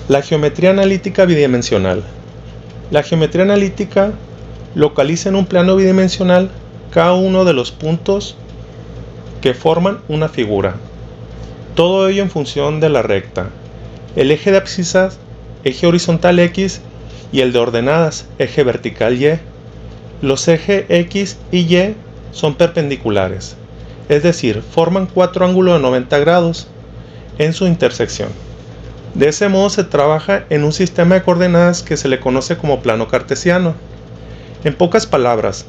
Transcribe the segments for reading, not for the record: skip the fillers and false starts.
La geometría analítica bidimensional. La geometría analítica localiza en un plano bidimensional cada uno de los puntos que forman una figura. Todo ello en función de la recta. El eje de abscisas, eje horizontal X, y el de ordenadas, eje vertical Y. Los ejes X y Y son perpendiculares, es decir, forman cuatro ángulos de 90 grados en su intersección. De ese modo se trabaja en un sistema de coordenadas que se le conoce como plano cartesiano. En pocas palabras,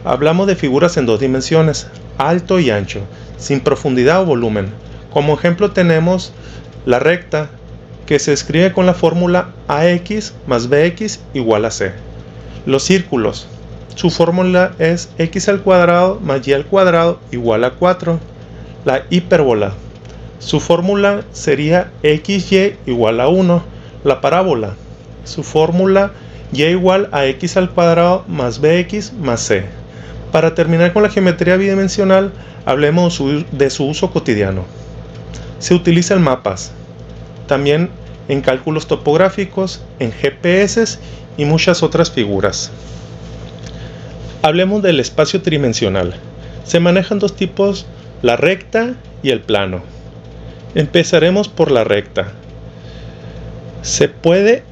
hablamos de figuras en dos dimensiones, alto y ancho, sin profundidad o volumen. Como ejemplo tenemos la recta, que se escribe con la fórmula AX más BX igual a C. Los círculos, su fórmula es x al cuadrado más y al cuadrado igual a 4. La hipérbola, su fórmula sería xy igual a 1. La parábola, su fórmula y igual a x al cuadrado más bx más c. Para terminar con la geometría bidimensional, hablemos de su uso cotidiano. Se utilizan mapas, también en cálculos topográficos, en GPS y muchas otras figuras. Hablemos del espacio tridimensional. Se manejan dos tipos, la recta y el plano. Empezaremos por la recta. Se puede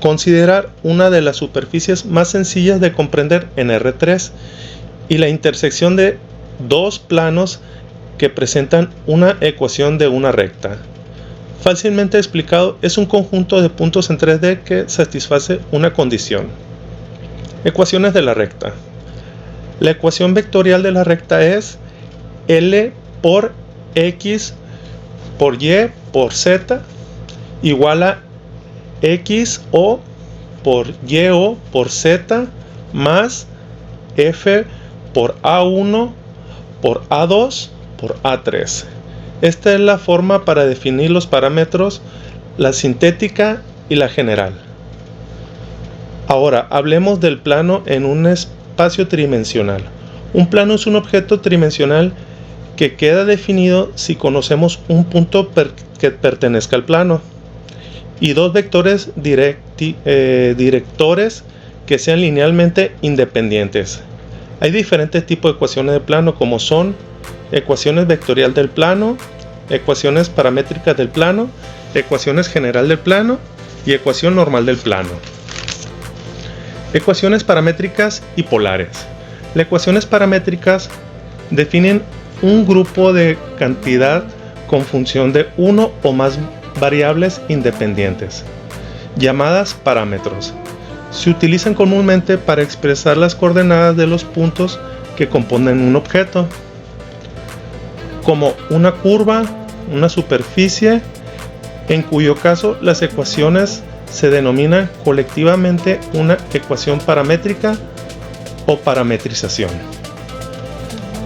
considerar una de las superficies más sencillas de comprender en R3 y la intersección de dos planos que presentan una ecuación de una recta. Fácilmente explicado, es un conjunto de puntos en 3D que satisface una condición. Ecuaciones de la recta. La ecuación vectorial de la recta es L por X por Y por Z igual a XO por YO por Z más F por A1 por A2 por A3. Esta es la forma para definir los parámetros, la sintética y la general. Ahora hablemos del plano en un espacio tridimensional. Un plano es un objeto tridimensional que queda definido si conocemos un punto que pertenezca al plano y dos vectores directores que sean linealmente independientes. Hay diferentes tipos de ecuaciones de plano, como son ecuaciones vectorial del plano, ecuaciones paramétricas del plano, ecuaciones general del plano y ecuación normal del plano. Ecuaciones paramétricas y polares. Las ecuaciones paramétricas definen un grupo de cantidad con función de uno o más variables independientes, llamadas parámetros. Se utilizan comúnmente para expresar las coordenadas de los puntos que componen un objeto, como una curva, una superficie, en cuyo caso las ecuaciones se denominan colectivamente una ecuación paramétrica o parametrización.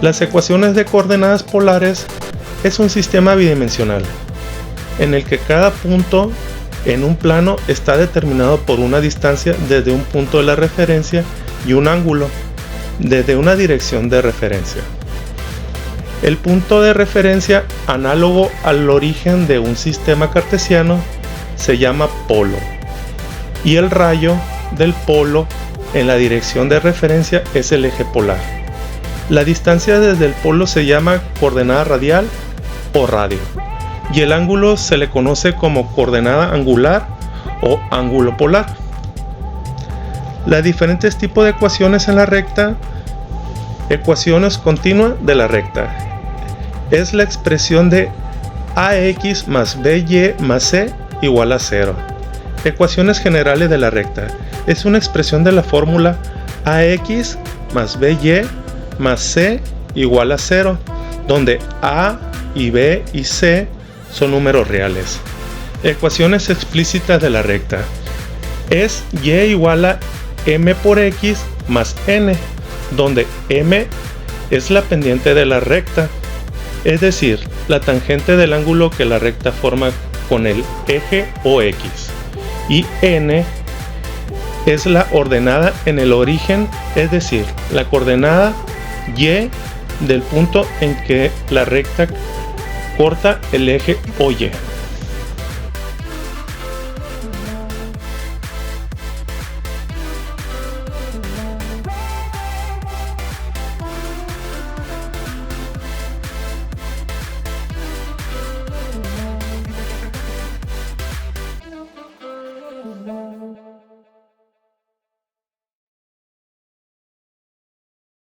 Las ecuaciones de coordenadas polares es un sistema bidimensional en el que cada punto en un plano está determinado por una distancia desde un punto de la referencia y un ángulo desde una dirección de referencia. El punto de referencia, análogo al origen de un sistema cartesiano, se llama polo, y el rayo del polo en la dirección de referencia es el eje polar. La distancia desde el polo se llama coordenada radial o radio, y el ángulo se le conoce como coordenada angular o ángulo polar. Los diferentes tipos de ecuaciones en la recta. Ecuaciones continuas de la recta. Es la expresión de AX más BY más C igual a 0. Ecuaciones generales de la recta. Es una expresión de la fórmula AX más BY más C igual a 0, donde A y B y C son números reales. Ecuaciones explícitas de la recta. Es Y igual a M por X más N, donde M es la pendiente de la recta, es decir, la tangente del ángulo que la recta forma con el eje OX, y N es la ordenada en el origen, es decir, la coordenada Y del punto en que la recta corta el eje OY.